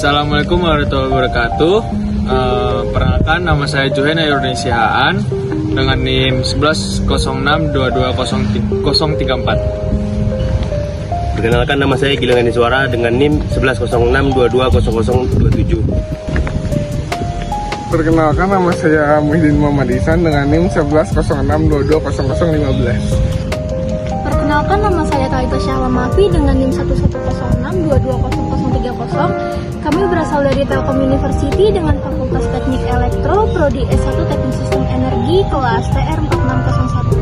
Assalamualaikum warahmatullahi wabarakatuh. Perkenalkan, nama saya Juhena Indonesia Aan dengan NIM 1106220034. Perkenalkan, nama saya Gilang Suara dengan NIM 1106220027. Perkenalkan, nama saya Muhyiddin Muhammad Ihsan dengan NIM 1106220015. Perkenalkan, nama saya Talita Syahla Mafi dengan NIM 1106220030. Kami berasal dari Telkom University dengan Fakultas Teknik Elektro, Prodi S1 Teknik Sistem Energi, kelas TR4601.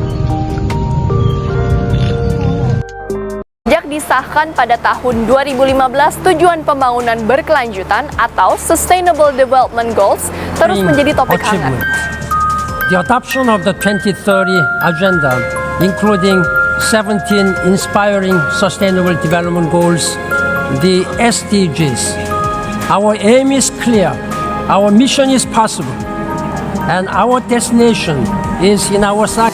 Sejak disahkan pada tahun 2015, tujuan pembangunan berkelanjutan atau Sustainable Development Goals terus menjadi topik hangat. The adoption of the 2030 Agenda, including 17 inspiring Sustainable Development Goals, the SDGs. Our aim is clear, our mission is possible, and our destination is in our sight.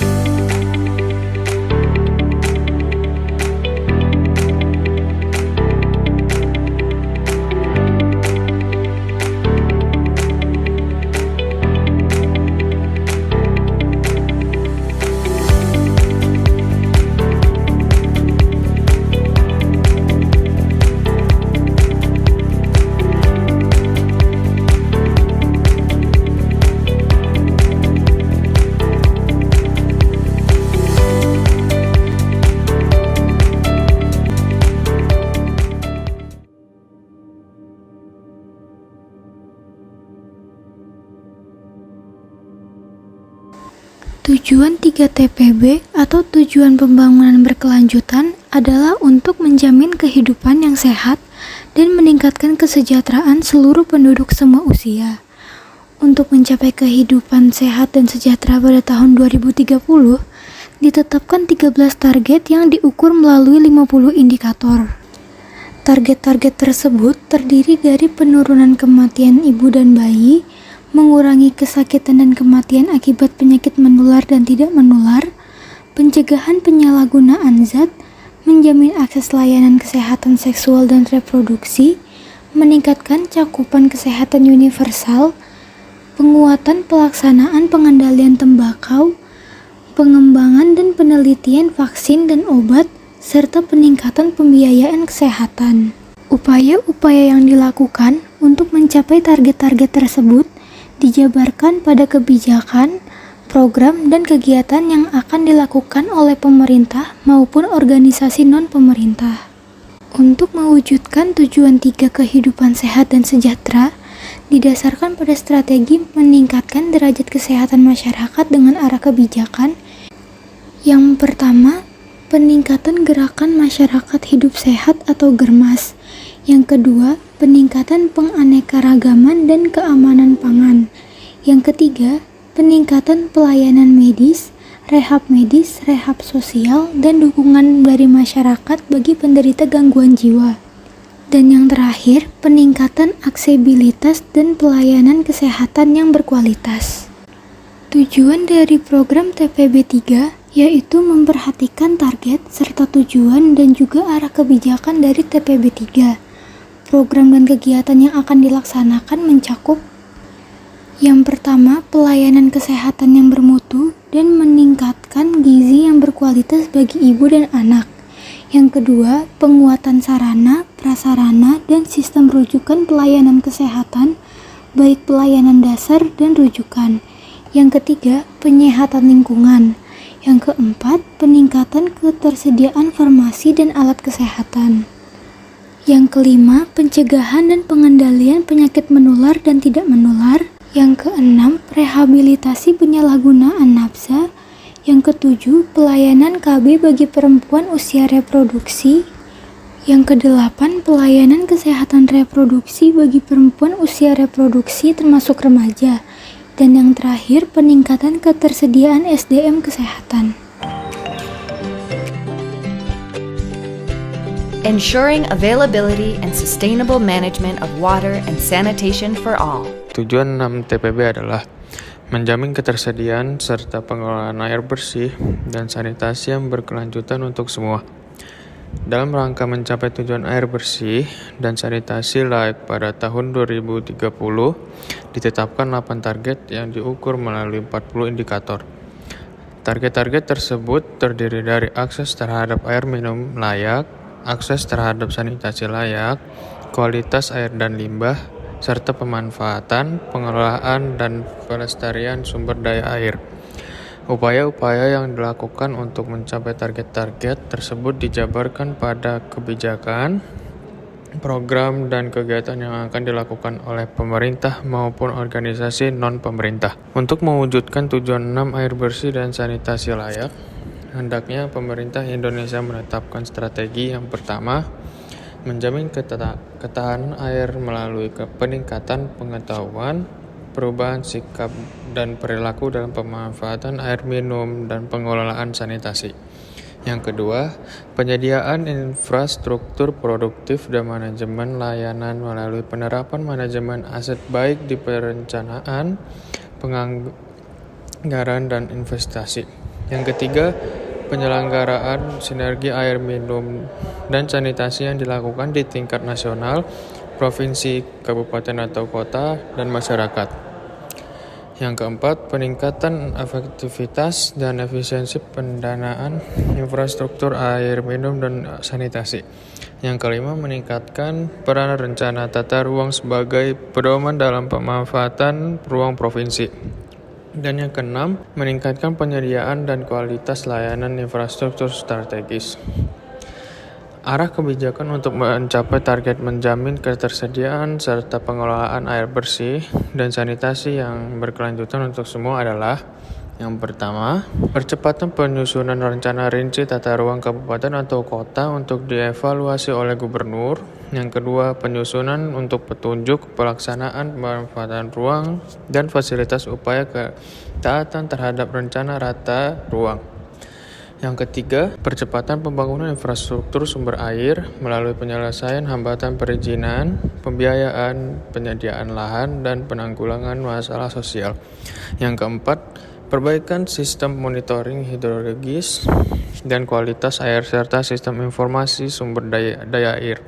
Tujuan 3TPB atau tujuan pembangunan berkelanjutan adalah untuk menjamin kehidupan yang sehat dan meningkatkan kesejahteraan seluruh penduduk semua usia. Untuk mencapai kehidupan sehat dan sejahtera pada tahun 2030, ditetapkan 13 target yang diukur melalui 50 indikator. Target-target tersebut terdiri dari penurunan kematian ibu dan bayi, mengurangi kesakitan dan kematian akibat penyakit menular dan tidak menular, pencegahan penyalahgunaan zat, menjamin akses layanan kesehatan seksual dan reproduksi, meningkatkan cakupan kesehatan universal, penguatan pelaksanaan pengendalian tembakau, pengembangan dan penelitian vaksin dan obat, serta peningkatan pembiayaan kesehatan. Upaya-upaya yang dilakukan untuk mencapai target-target tersebut dijabarkan pada kebijakan, program, dan kegiatan yang akan dilakukan oleh pemerintah maupun organisasi non-pemerintah. Untuk mewujudkan tujuan 3 kehidupan sehat dan sejahtera, didasarkan pada strategi meningkatkan derajat kesehatan masyarakat dengan arah kebijakan. Yang pertama, peningkatan gerakan masyarakat hidup sehat atau GERMAS. Yang kedua, peningkatan penganekaragaman dan keamanan pangan. Yang ketiga, peningkatan pelayanan medis, rehab sosial, dan dukungan dari masyarakat bagi penderita gangguan jiwa. Dan yang terakhir, peningkatan aksesibilitas dan pelayanan kesehatan yang berkualitas. Tujuan dari program TPB 3 yaitu memperhatikan target serta tujuan dan juga arah kebijakan dari TPB 3. Program dan kegiatan yang akan dilaksanakan mencakup yang pertama, pelayanan kesehatan yang bermutu dan meningkatkan gizi yang berkualitas bagi ibu dan anak. Yang kedua, penguatan sarana, prasarana, dan sistem rujukan pelayanan kesehatan, baik pelayanan dasar dan rujukan. Yang ketiga, penyehatan lingkungan. Yang keempat, peningkatan ketersediaan farmasi dan alat kesehatan. Yang kelima, pencegahan dan pengendalian penyakit menular dan tidak menular. Yang keenam, rehabilitasi penyalahgunaan nafsa. Yang ketujuh, pelayanan KB bagi perempuan usia reproduksi. Yang kedelapan, pelayanan kesehatan reproduksi bagi perempuan usia reproduksi termasuk remaja. Dan yang terakhir, peningkatan ketersediaan SDM kesehatan. Ensuring availability and sustainable management of water and sanitation for all. Tujuan 6 TPB adalah menjamin ketersediaan serta pengelolaan air bersih dan sanitasi yang berkelanjutan untuk semua. Dalam rangka mencapai tujuan air bersih dan sanitasi layak pada tahun 2030, ditetapkan 8 target yang diukur melalui 40 indikator. Target-target tersebut terdiri dari akses terhadap air minum layak, akses terhadap sanitasi layak, kualitas air dan limbah, serta pemanfaatan, pengelolaan, dan pelestarian sumber daya air. Upaya-upaya yang dilakukan untuk mencapai target-target tersebut dijabarkan pada kebijakan, program, dan kegiatan yang akan dilakukan oleh pemerintah maupun organisasi non-pemerintah. Untuk mewujudkan tujuan 6 air bersih dan sanitasi layak, hendaknya pemerintah Indonesia menetapkan strategi yang pertama, menjamin ketahanan air melalui peningkatan pengetahuan, perubahan sikap dan perilaku dalam pemanfaatan air minum dan pengelolaan sanitasi. Yang kedua, penyediaan infrastruktur produktif dan manajemen layanan melalui penerapan manajemen aset baik di perencanaan, penganggaran, dan investasi. Yang ketiga, penyelenggaraan sinergi air minum dan sanitasi yang dilakukan di tingkat nasional, provinsi, kabupaten atau kota, dan masyarakat. Yang keempat, peningkatan efektivitas dan efisiensi pendanaan infrastruktur air minum dan sanitasi. Yang kelima, meningkatkan peran rencana tata ruang sebagai pedoman dalam pemanfaatan ruang provinsi. Dan yang keenam, meningkatkan penyediaan dan kualitas layanan infrastruktur strategis. Arah kebijakan untuk mencapai target menjamin ketersediaan serta pengelolaan air bersih dan sanitasi yang berkelanjutan untuk semua adalah: yang pertama, percepatan penyusunan rencana rinci tata ruang kabupaten atau kota untuk dievaluasi oleh gubernur. Yang kedua, penyusunan untuk petunjuk pelaksanaan pemanfaatan ruang dan fasilitas upaya ketaatan terhadap rencana rata ruang. Yang ketiga, percepatan pembangunan infrastruktur sumber air melalui penyelesaian hambatan perizinan, pembiayaan, penyediaan lahan, dan penanggulangan masalah sosial. Yang keempat, perbaikan sistem monitoring hidrologis dan kualitas air serta sistem informasi sumber daya air.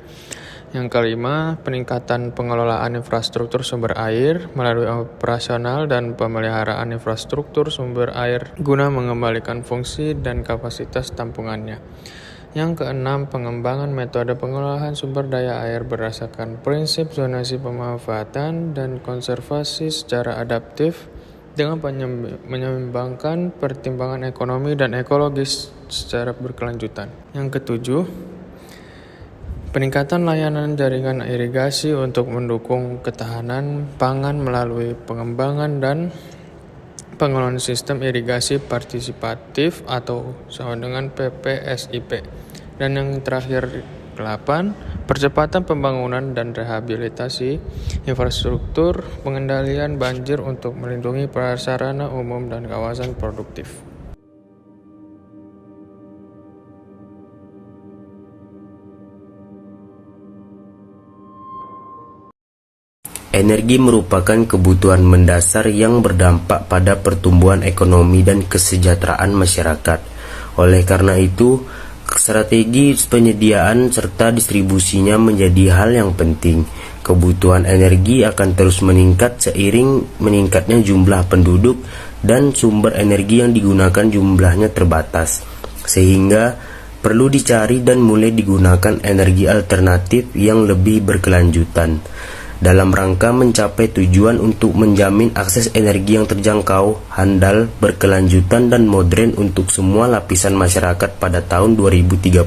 Yang kelima, peningkatan pengelolaan infrastruktur sumber air melalui operasional dan pemeliharaan infrastruktur sumber air guna mengembalikan fungsi dan kapasitas tampungannya. Yang keenam, pengembangan metode pengelolaan sumber daya air berdasarkan prinsip zonasi pemanfaatan dan konservasi secara adaptif dengan menyeimbangkan pertimbangan ekonomi dan ekologis secara berkelanjutan. Yang ketujuh, peningkatan layanan jaringan irigasi untuk mendukung ketahanan pangan melalui pengembangan dan pengelolaan sistem irigasi partisipatif atau sama dengan PPSIP. Dan yang terakhir, 8, percepatan pembangunan dan rehabilitasi infrastruktur pengendalian banjir untuk melindungi prasarana umum dan kawasan produktif. Energi merupakan kebutuhan mendasar yang berdampak pada pertumbuhan ekonomi dan kesejahteraan masyarakat. Oleh karena itu, strategi penyediaan serta distribusinya menjadi hal yang penting. Kebutuhan energi akan terus meningkat seiring meningkatnya jumlah penduduk dan sumber energi yang digunakan jumlahnya terbatas. Sehingga perlu dicari dan mulai digunakan energi alternatif yang lebih berkelanjutan dalam rangka mencapai tujuan untuk menjamin akses energi yang terjangkau, handal, berkelanjutan, dan modern untuk semua lapisan masyarakat pada tahun 2030,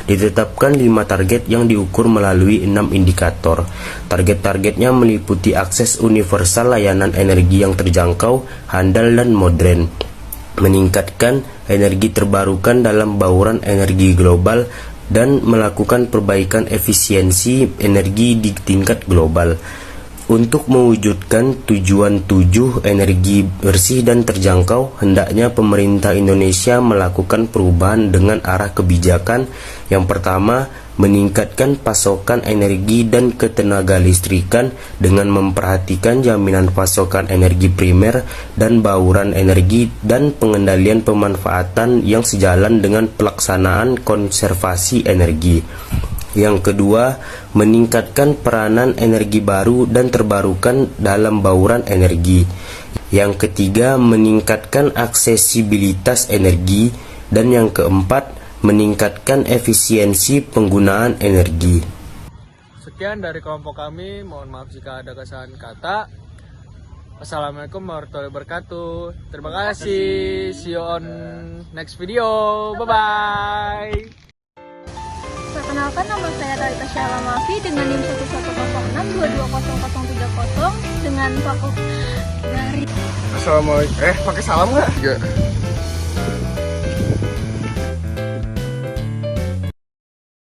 ditetapkan 5 target yang diukur melalui 6 indikator. Target-targetnya meliputi akses universal layanan energi yang terjangkau, handal, dan modern, meningkatkan energi terbarukan dalam bauran energi global, dan melakukan perbaikan efisiensi energi di tingkat global. Untuk mewujudkan tujuan 7 energi bersih dan terjangkau, hendaknya pemerintah Indonesia melakukan perubahan dengan arah kebijakan. Yang pertama, meningkatkan pasokan energi dan ketenaga listrikan dengan memperhatikan jaminan pasokan energi primer dan bauran energi dan pengendalian pemanfaatan yang sejalan dengan pelaksanaan konservasi energi. Yang kedua, meningkatkan peranan energi baru dan terbarukan dalam bauran energi. Yang ketiga, meningkatkan aksesibilitas energi. Dan yang keempat, meningkatkan efisiensi penggunaan energi. Sekian dari kelompok kami, mohon maaf jika ada kesalahan kata. Assalamualaikum warahmatullahi wabarakatuh. Terima kasih, see you on next video, bye-bye. Perkenalkan, nama saya Talita Syahla Mafi dengan NIM 1106220030 dengan fakultas dari Assalamualaikum. Pakai salam nggak?